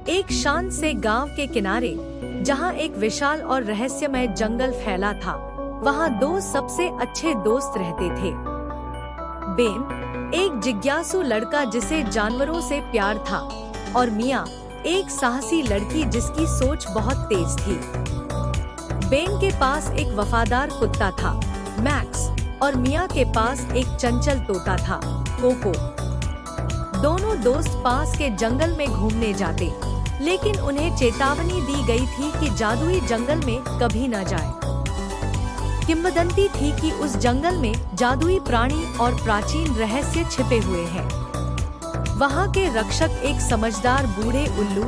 एक शांत से गांव के किनारे, जहां एक विशाल और रहस्यमय जंगल फैला था, वहां दो सबसे अच्छे दोस्त रहते थे। बेन, एक जिज्ञासु लड़का जिसे जानवरों से प्यार था, और मिया, एक साहसी लड़की जिसकी सोच बहुत तेज थी। बेन के पास एक वफादार कुत्ता था, मैक्स, और मिया के पास एक चंचल तोता था, कोको। दोनों दोस्त पास के जंगल में घूमने जाते, लेकिन उन्हें चेतावनी दी गई थी कि जादुई जंगल में कभी न जाएं। किंवदंती थी कि उस जंगल में जादुई प्राणी और प्राचीन रहस्य छिपे हुए हैं। वहाँ के रक्षक एक समझदार बूढ़े उल्लू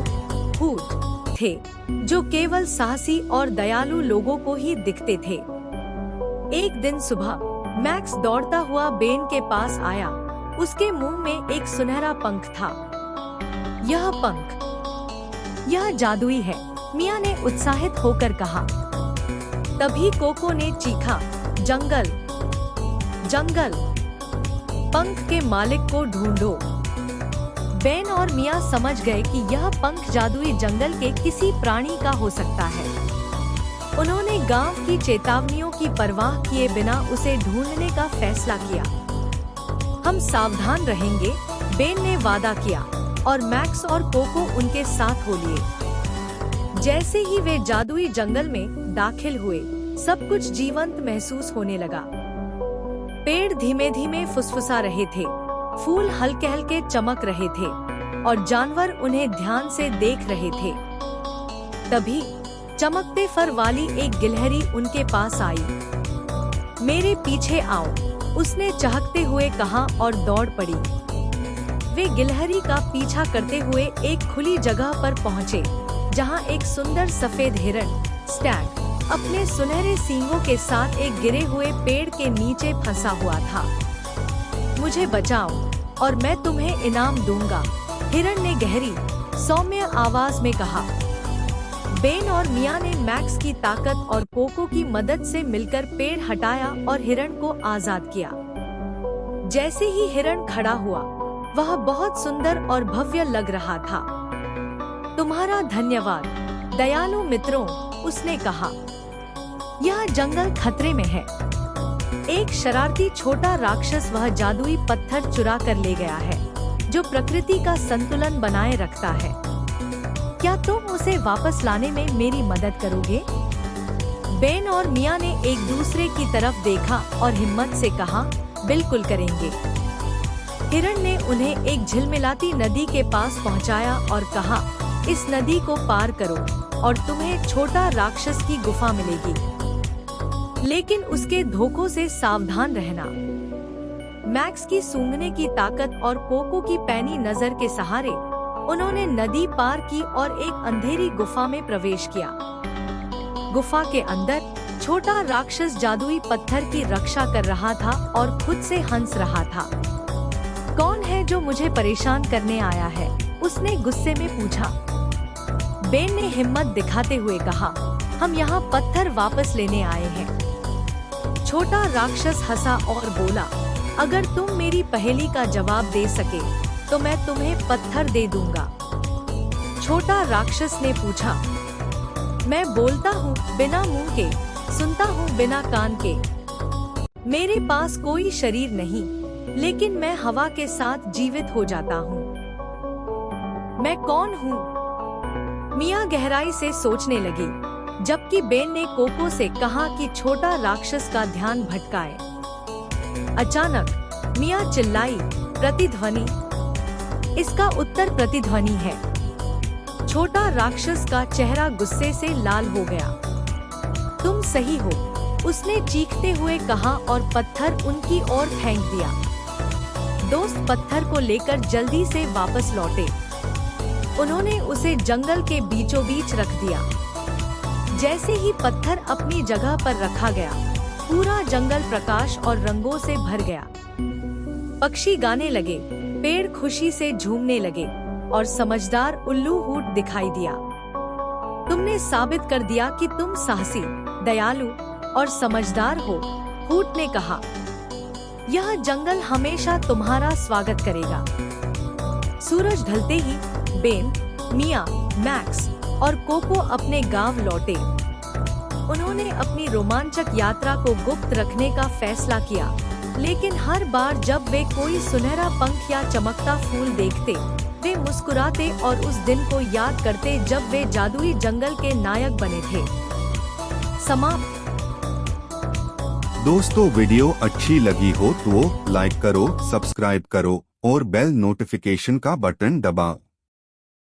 हूट थे, जो केवल साहसी और दयालु लोगों को ही दिखते थे। एक दिन सुबह मैक्स दौड़ता हुआ बेन के पास आया। उसके मुंह में एक सुनहरा पंख था। यह जादुई है, मिया ने उत्साहित होकर कहा। तभी कोको ने चीखा, जंगल जंगल, पंख के मालिक को ढूंढो। बेन और मिया समझ गए कि यह पंख जादुई जंगल के किसी प्राणी का हो सकता है। उन्होंने गांव की चेतावनियों की परवाह किए बिना उसे ढूंढने का फैसला किया। हम सावधान रहेंगे, बेन ने वादा किया, और मैक्स और कोको उनके साथ हो लिए। जैसे ही वे जादुई जंगल में दाखिल हुए, सब कुछ जीवंत महसूस होने लगा। पेड़ धीमे धीमे फुसफुसा रहे थे, फूल हल्के हल्के चमक रहे थे, और जानवर उन्हें ध्यान से देख रहे थे। तभी चमकते फर वाली एक गिलहरी उनके पास आई। मेरे पीछे आओ, उसने चहकते हुए कहा और दौड़ पड़ी। वे गिलहरी का पीछा करते हुए एक खुली जगह पर पहुँचे, जहाँ एक सुंदर सफेद हिरण स्टैग अपने सुनहरे सींगों के साथ एक गिरे हुए पेड़ के नीचे फंसा हुआ था। मुझे बचाओ और मैं तुम्हें इनाम दूंगा, हिरण ने गहरी सौम्य आवाज में कहा। बेन और मिया ने मैक्स की ताकत और कोको की मदद से मिलकर पेड़ हटाया और हिरण को आजाद किया। जैसे ही हिरण खड़ा हुआ, वह बहुत सुंदर और भव्य लग रहा था। तुम्हारा धन्यवाद दयालु मित्रों, उसने कहा। यह जंगल खतरे में है। एक शरारती छोटा राक्षस वह जादुई पत्थर चुरा कर ले गया है, जो प्रकृति का संतुलन बनाए रखता है। क्या तुम उसे वापस लाने में मेरी मदद करोगे? बेन और मिया ने एक दूसरे की तरफ देखा और हिम्मत से कहा, बिल्कुल करेंगे। हिरण ने उन्हें एक झिलमिलाती नदी के पास पहुंचाया और कहा, इस नदी को पार करो और तुम्हें छोटा राक्षस की गुफा मिलेगी, लेकिन उसके धोखों से सावधान रहना। मैक्स की सूंघने की ताकत और कोको की पैनी नजर के सहारे उन्होंने नदी पार की और एक अंधेरी गुफा में प्रवेश किया। गुफा के अंदर छोटा राक्षस जादुई पत्थर की रक्षा कर रहा था और खुद से हंस रहा था। कौन है जो मुझे परेशान करने आया है? उसने गुस्से में पूछा। बेन ने हिम्मत दिखाते हुए कहा, हम यहाँ पत्थर वापस लेने आए हैं। छोटा राक्षस हंसा और बोला, अगर तुम मेरी पहेली का जवाब दे सके तो मैं तुम्हें पत्थर दे दूंगा। छोटा राक्षस ने पूछा, मैं बोलता हूँ बिना मुंह के, सुनता हूँ बिना कान के। मेरे पास कोई शरीर नहीं, लेकिन मैं हवा के साथ जीवित हो जाता हूँ। मैं कौन हूँ? मिया गहराई से सोचने लगी, जबकि बेन ने कोको से कहा कि छोटा राक्षस का ध्यान भटकाए। अचानक मिया चिल्लाई, प्रतिध्वनि। इसका उत्तर प्रतिध्वनि है। छोटा राक्षस का चेहरा गुस्से से लाल हो गया। तुम सही हो, उसने चीखते हुए कहा और पत्थर उनकी ओर फेंक दिया। दोस्त पत्थर को लेकर जल्दी से वापस लौटे। उन्होंने उसे जंगल के बीचों बीच रख दिया। जैसे ही पत्थर अपनी जगह पर रखा गया, पूरा जंगल प्रकाश और रंगों से भर गया। पक्षी गाने लगे, पेड़ खुशी से झूमने लगे और समझदार उल्लू हूट दिखाई दिया। तुमने साबित कर दिया कि तुम साहसी, दयालु और समझदार हो, हूट ने कहा। यह जंगल हमेशा तुम्हारा स्वागत करेगा। सूरज ढलते ही बेन, मिया, मैक्स और कोको अपने गांव लौटे। उन्होंने अपनी रोमांचक यात्रा को गुप्त रखने का फैसला किया, लेकिन हर बार जब वे कोई सुनहरा पंख या चमकता फूल देखते, वे मुस्कुराते और उस दिन को याद करते जब वे जादुई जंगल के नायक बने थे। समाप्त। दोस्तों, वीडियो अच्छी लगी हो तो लाइक करो, सब्सक्राइब करो और बेल नोटिफिकेशन का बटन दबाओ।